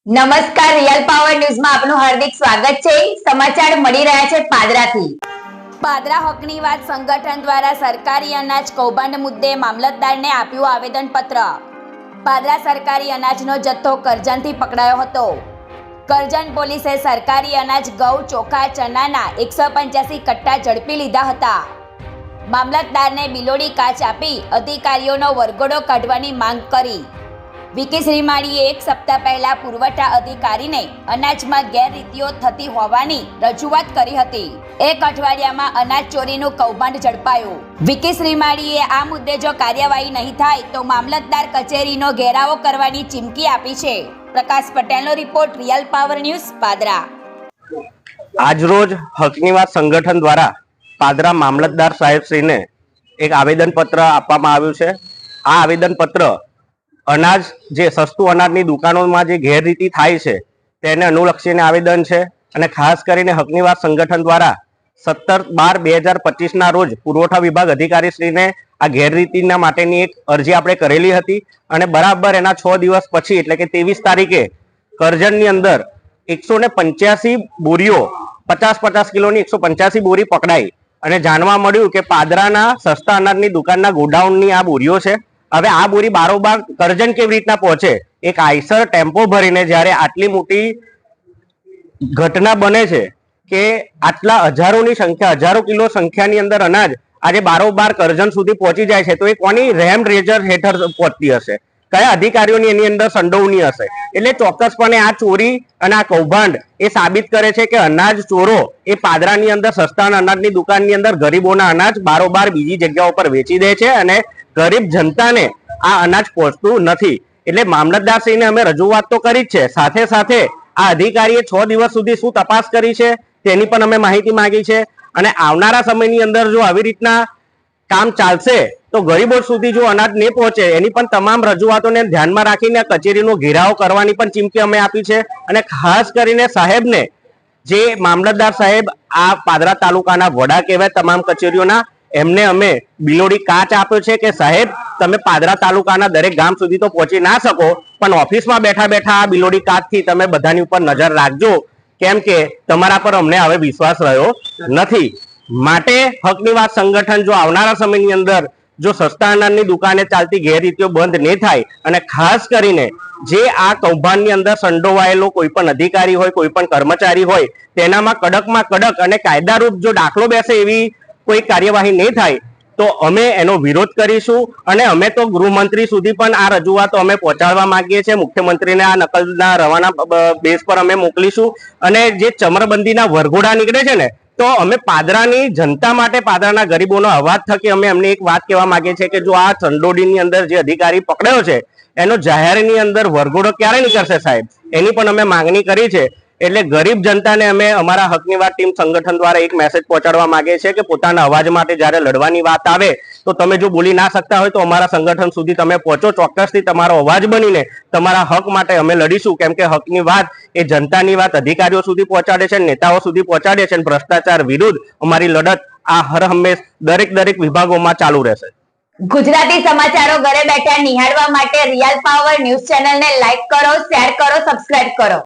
નમસ્કાર, real power ન્યૂઝમાં આપનું હાર્દિક સ્વાગત છે। સમાચાર મળી રહ્યા છે પાદરાથી। પાદરા હકની વાત સંગઠન દ્વારા સરકારી અનાજ કૌભાંડ મુદ્દે મામલતદારને આપ્યું આવેદનપત્ર। પાદરા સરકારી અનાજનો જથ્થો કરજણથી પકડાયો હતો। કરજણ પોલીસે સરકારી અનાજ ઘઉં, ચોખા, ચણાના 185 કટ્ટા ઝડપી લીધા હતા। મામલતદારને બિલોડી કાચ આપી અધિકારીઓનો વરઘોડો કાઢવાની માંગ કરી। વીકે શ્રીમાળીએ એક સપ્તાહ પહેલા પુરવઠા અધિકારીને અનાજમાં ગેરરીતિઓ થતી હોવાની રજૂઆત કરી હતી। એક અઠવાડિયામાં અનાજ ચોરીનું કૌભાંડ ઝડપાયું। વીકે શ્રીમાળીએ આ મુદ્દે જો કાર્યવાહી નહીં થાય તો મામલતદાર કચેરીનો ઘેરાવો કરવાની ચીમકી આપી છે। પ્રકાશ પટેલનો report, real power news, Padra. આજરોજ હકની વાત સંગઠન દ્વારા પાદરા મામલતદાર સાહેબશ્રીને એક આવેદનપત્ર આપવામાં આવ્યું છે। આ આવેદનપત્ર અનાજ જે સસ્તું અનાજની દુકાનોમાં જે ગેરરીતિ થાય છે તેને અનુલક્ષીને આવેદન છે અને ખાસ કરીને હકની વાત સંગઠન દ્વારા 17/12/2025 ના રોજ પુરવઠા વિભાગ અધિકારીશ્રીને આ ગેરરીતિના માટેની એક અરજી આપણે કરેલી હતી અને બરાબર એના 6 દિવસ પછી એટલે કે 23 તારીખે કરજણની અંદર 185 બોરીઓ 50 કિલોની 185 બોરી પકડાઈ અને જાણવા મળ્યું કે પાદરાના સસ્તા અનાજની દુકાનના ગોડાઉનની આ બોરીઓ છે। હવે આ બોરી બારોબાર કરજણ કેવી રીતના પહોંચે? એક આઈસર ટેમ્પો ભરીને જ્યારે આટલી મોટી ઘટના બને છે કે આટલા હજારોની સંખ્યા, હજારો કિલો સંખ્યાની અંદર અનાજ આજે બારોબાર કરજણ સુધી પહોંચી જાય છે, તો એ કોની રેમ રેજર હેઠળ પહોંચતી હશે? કયા અધિકારીઓની એની અંદર સંડોવણી હશે? એટલે ચોક્કસપણે આ ચોરી અને આ કૌભાંડ એ સાબિત કરે છે કે અનાજ ચોરો એ પાદરાની અંદર સસ્તા અનાજની દુકાનની અંદર ગરીબોના અનાજ બારોબાર બીજી જગ્યાઓ પર વેચી દે છે અને ગરીબ જનતાને આ અનાજ પહોંચતું નથી। એટલે મામલતદારશ્રીને અમે રજૂઆત તો કરી જ છે, સાથે સાથે આ અધિકારીએ 6 દિવસ સુધી શું તપાસ કરી છે તેની પણ અમે માહિતી માંગી છે અને આવનારા સમયની અંદર જો આવી રીતના કામ ચાલશે તો ગરીબો સુધી જો અનાજ નહીં પહોંચે એની પણ તમામ રજૂઆતોને ધ્યાનમાં રાખીને કચેરીનો ઘેરાવ કરવાની પણ ચીમકી અમે આપી છે અને ખાસ કરીને સાહેબને, જે મામલતદાર સાહેબ આ પાદરા તાલુકાના વડા કહેવાય તમામ કચેરીઓના, એમને અમે બિલોડી કાચ આપ્યો છે કે સાહેબ તમે પાદરા તાલુકાના દરેક ગામ સુધી તો પહોંચી ના શકો, પણ ઓફિસમાં બેઠા બેઠા આ બિલોડી કાચથી તમે બધાની ઉપર નજર રાખજો, કેમ કે તમારા પર અમને હવે વિશ્વાસ રહ્યો નથી। માટે હકની વાત સંગઠન જો આવનારા સમયની અંદર જો સસ્તા અનાજની દુકાને ચાલતી ગેરરીતિઓ બંધ નહીં થાય અને ખાસ કરીને જે આ કૌભાંડની અંદર સંડોવાયેલો કોઈ પણ અધિકારી હોય, કોઈ પણ કર્મચારી હોય, તેનામાં કડકમાં કડક અને કાયદારૂપ જો દાખલો બેસે એવી કોઈ કાર્યવાહી નહીં થાય તો અમે એનો વિરોધ કરીશું અને અમે તો ગૃહમંત્રી સુધી પણ આ રજૂઆતો અમે પહોંચાડવા માંગીએ છીએ। મુખ્યમંત્રીને આ નકલના રવાના બેઝ પર અમે મોકલીશું અને જે ચમરબંધીના વરઘોડા નીકળે છે ને, તો અમે પાદરાની જનતા માટે, પાદરાના ગરીબોનો અવાજ થકી અમે એમને એક વાત કહેવા માંગીએ છીએ કે જો આ ચંડોડીની અંદર જે અધિકારી પકડ્યો છે એનો જાહેરની અંદર વરઘોડો ક્યારે નીકળશે સાહેબ, એની પણ અમે માંગણી કરી છે। એટલે ગરીબ જનતાને અમે અમારા હકની વાત ટીમ સંગઠન દ્વારા એક મેસેજ પહોંચાડવા માંગે છે કે પોતાના અવાજ માટે જ્યારે લડવાની વાત આવે તો તમે જો બોલી ના શકતા હોય તો અમારા સંગઠન સુધી તમે પહોંચો, ચોક્કસથી તમારો અવાજ બનીને તમારા હક માટે અમે લડીશું, કેમ કે હકની વાત એ જનતાની વાત અધિકારીઓ સુધી પહોંચાડે છે, નેતાઓ સુધી પહોંચાડે છે અને ભ્રષ્ટાચાર વિરુદ્ધ અમારી લડત આ હર હંમેશ દરેક વિભાગોમાં ચાલુ રહેશે। ગુજરાતી સમાચારો ઘરે બેઠા નિહાળવા માટે રિયલ પાવર ન્યૂઝ ચેનલને લાઈક કરો, શેર કરો, સબસ્ક્રાઇબ કરો।